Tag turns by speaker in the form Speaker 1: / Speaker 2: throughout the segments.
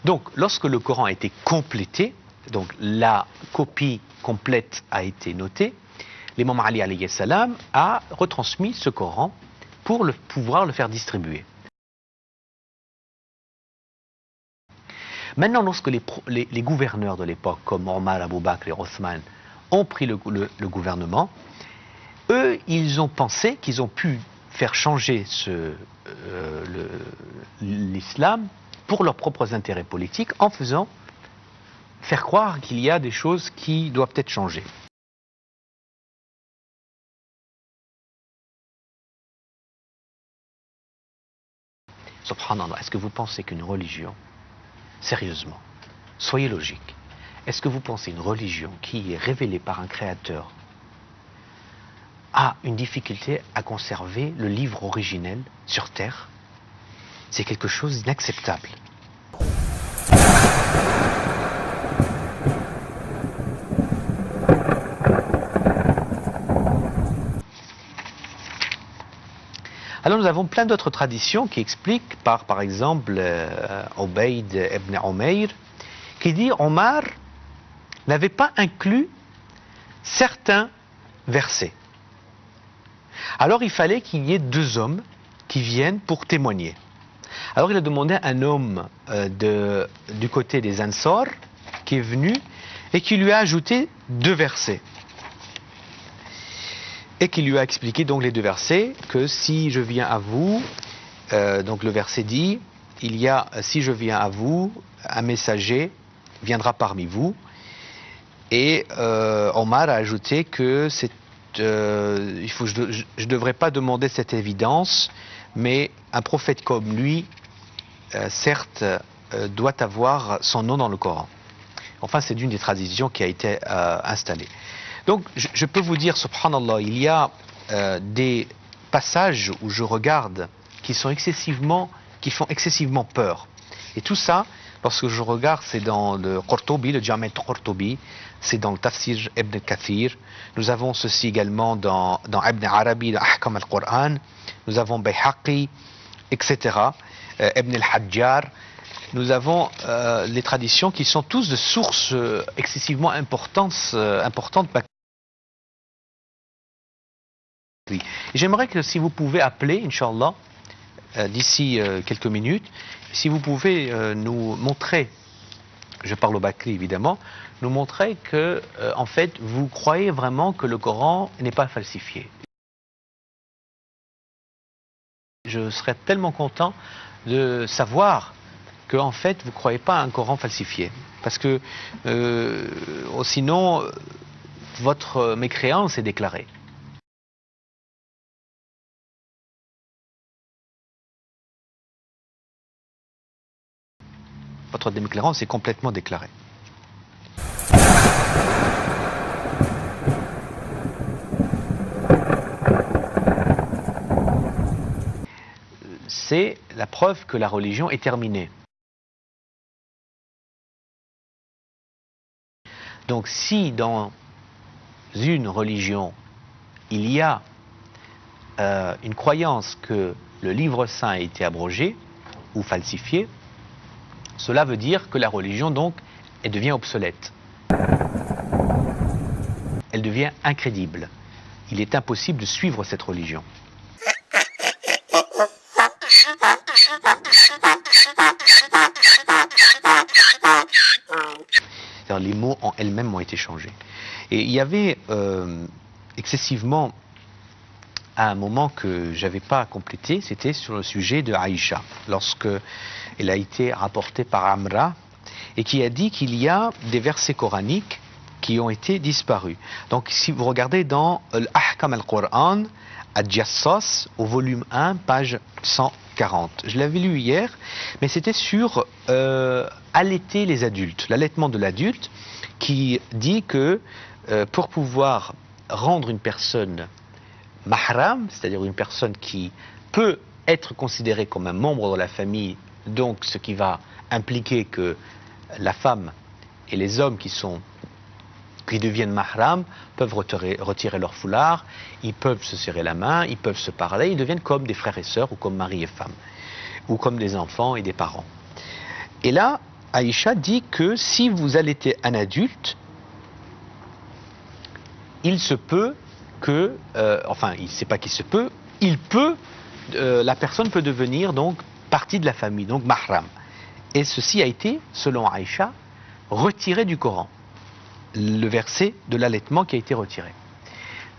Speaker 1: Donc, lorsque le Coran a été complété, donc la copie complète a été notée, l'imam Ali alayhi salam a retransmis ce Coran pour pouvoir le faire distribuer. Maintenant, lorsque les gouverneurs de l'époque, comme Omar, Abu Bakr et Othman, ont pris le gouvernement, eux, ils ont pensé qu'ils ont pu faire changer l'islam pour leurs propres intérêts politiques en faisant faire croire qu'il y a des choses qui doivent être changées. Subhanallah, est-ce que vous pensez qu'une religion, sérieusement, soyez logique, est-ce que vous pensez qu'une religion qui est révélée par un créateur a une difficulté à conserver le livre originel sur Terre? C'est quelque chose d'inacceptable. Alors nous avons plein d'autres traditions qui expliquent par exemple Ubayd ibn Umayr qui dit Omar n'avait pas inclus certains versets. Alors il fallait qu'il y ait 2 hommes qui viennent pour témoigner. Alors il a demandé à un homme du côté des Ansar qui est venu et qui lui a ajouté 2 versets. Et qui lui a expliqué donc les 2 versets, que si je viens à vous, donc le verset dit, si je viens à vous, un messager viendra parmi vous. Et Omar a ajouté que je ne devrais pas demander cette évidence, mais un prophète comme lui, certes, doit avoir son nom dans le Coran. Enfin, c'est une des traditions qui a été installée. Donc, je peux vous dire, subhanallah, il y a des passages où je regarde qui font excessivement peur. Et tout ça, parce que je regarde, c'est dans le Qurtubi, le Jami' Qurtubi, c'est dans le Tafsir Ibn Kathir. Nous avons ceci également dans Ibn Arabi, le Ahkam al-Qur'an. Nous avons Bayhaqi, etc. Ibn al-Hajjar. Nous avons les traditions qui sont tous de sources excessivement importantes. Et j'aimerais que si vous pouvez appeler, Inch'Allah, d'ici quelques minutes, si vous pouvez nous montrer, je parle au Bakri évidemment, nous montrer que, en fait, vous croyez vraiment que le Coran n'est pas falsifié. Je serais tellement content de savoir que, en fait, vous ne croyez pas à un Coran falsifié. Parce que, sinon, votre mécréance est déclarée. Votre mécréance est complètement déclarée. C'est la preuve que la religion est terminée. Donc si dans une religion, il y a une croyance que le livre saint a été abrogé ou falsifié, cela veut dire que la religion, donc, elle devient obsolète. Elle devient incrédible. Il est impossible de suivre cette religion. Les mots en elles-mêmes ont été changés. Et il y avait excessivement, à un moment que je n'avais pas complété, c'était sur le sujet de Aïcha, lorsque elle a été rapportée par Amra, et qui a dit qu'il y a des versets coraniques qui ont été disparus. Donc si vous regardez dans l'Ahkam al-Qur'an, Ad-Jassas, au volume 1, page 140. Je l'avais lu hier, mais c'était sur allaiter les adultes, l'allaitement de l'adulte, qui dit que pour pouvoir rendre une personne mahram, c'est-à-dire une personne qui peut être considérée comme un membre de la famille, donc ce qui va impliquer que la femme et les hommes qui deviennent mahram peuvent retirer leur foulard, ils peuvent se serrer la main, ils peuvent se parler, ils deviennent comme des frères et sœurs ou comme mari et femme, ou comme des enfants et des parents. Et là, Aïcha dit que si vous allaitez un adulte, il se peut que, enfin, il ne sait pas qu'il se peut, il peut, la personne peut devenir donc partie de la famille, donc mahram. Et ceci a été, selon Aïcha, retiré du Coran. Le verset de l'allaitement qui a été retiré.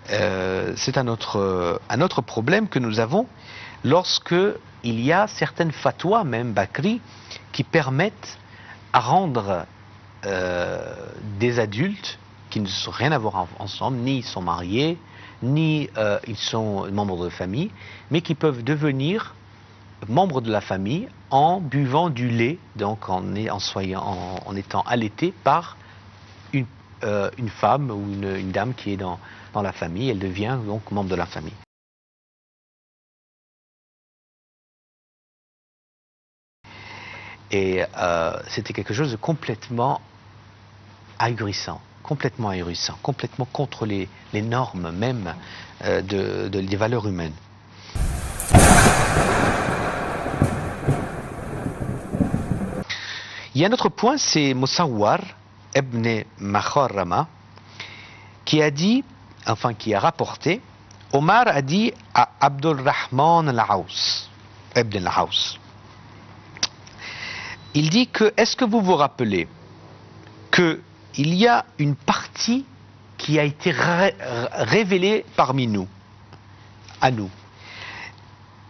Speaker 1: C'est un autre problème que nous avons lorsque il y a certaines fatwas, même Bakri, qui permettent à rendre des adultes qui ne sont rien à voir ensemble, ni ils sont mariés, ni ils sont membres de famille, mais qui peuvent devenir membres de la famille en buvant du lait, donc en étant allaités par une femme ou une dame qui est dans la famille, elle devient donc membre de la famille. Et c'était quelque chose de complètement ahurissant, complètement contre les normes même des valeurs humaines. Il y a un autre point, c'est Moussawar ibn Makharrama qui a dit, enfin qui a rapporté, Omar a dit à Abdulrahman al-Aous, ibn al-Aous, il dit que, est-ce que vous vous rappelez qu'il y a une partie qui a été révélée parmi nous, à nous.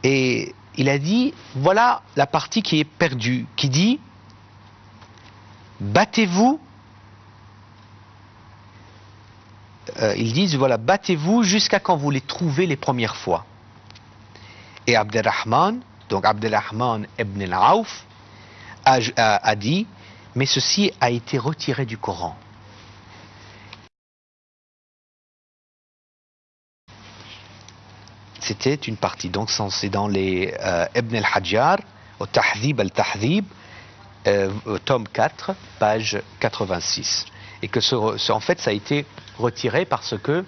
Speaker 1: Et il a dit, voilà la partie qui est perdue, qui dit, battez-vous, ils disent, voilà, battez-vous jusqu'à quand vous les trouvez les premières fois. Et Abdurrahman, donc Abdurrahman ibn al-Auf, a dit, mais ceci a été retiré du Coran. C'était une partie, donc c'est dans les Ibn al-Hajjar, au Tahdhib al-Tahdhib, tome 4, page 86. Et que en fait ça a été retiré parce que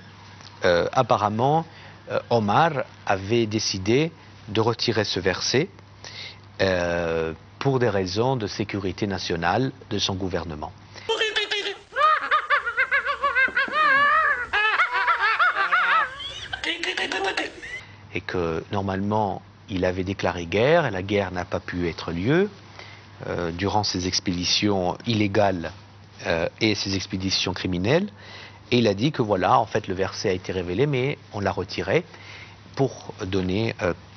Speaker 1: apparemment Omar avait décidé de retirer ce verset pour des raisons de sécurité nationale de son gouvernement. Et que normalement il avait déclaré guerre et la guerre n'a pas pu être lieu durant ces expéditions illégales et ces expéditions criminelles, et il a dit que voilà, en fait le verset a été révélé mais on l'a retiré pour donner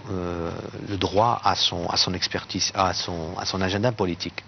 Speaker 1: le droit à son expertise, à son agenda politique.